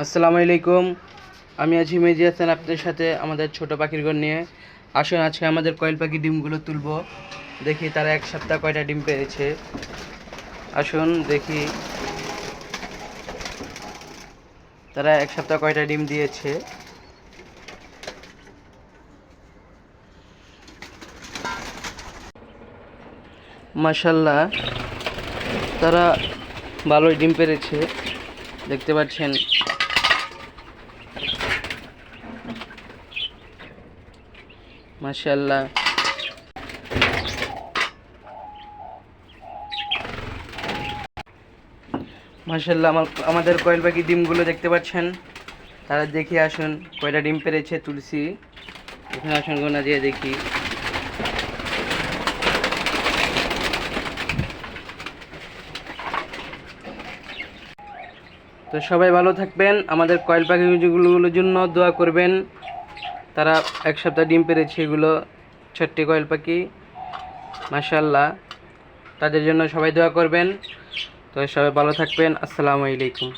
আসসালামু আলাইকুম। আমি আছি মেজি হাসান আপনাদের সাথে আমাদের ছোট পাখির ঘর নিয়ে। আসুন আজকে আমাদের কয়েল পাখি ডিমগুলো তুলবো, দেখি তারা এক সপ্তাহ কয়টা ডিম পেড়েছে। আসুন দেখি তারা এক সপ্তাহ কয়টা ডিম দিয়েছে। মাশাআল্লাহ, তারা ভালোই ডিম পেড়েছে, দেখতে পাচ্ছেন। মাশাআল্লাহ, মাশাআল্লাহ, আমাদের কয়েল পাখি ডিমগুলো দেখতে পাচ্ছেন। তারা দেখি আসুন কয়টা ডিম পেড়েছে, তুলসী এখানে আসুন গোনা দিয়ে দেখি। তো সবাই ভালো থাকবেন, আমাদের কয়েল পাখিগুলোর জন্য দোয়া করবেন। তারা এক সপ্তাহ ডিম পেড়েছে, এগুলো ছোট্ট কয়েল পাখি, মাশাআল্লাহ। তাদের জন্য সবাই দোয়া করবেন। তো সবাই ভালো থাকবেন। আসসালামু আলাইকুম।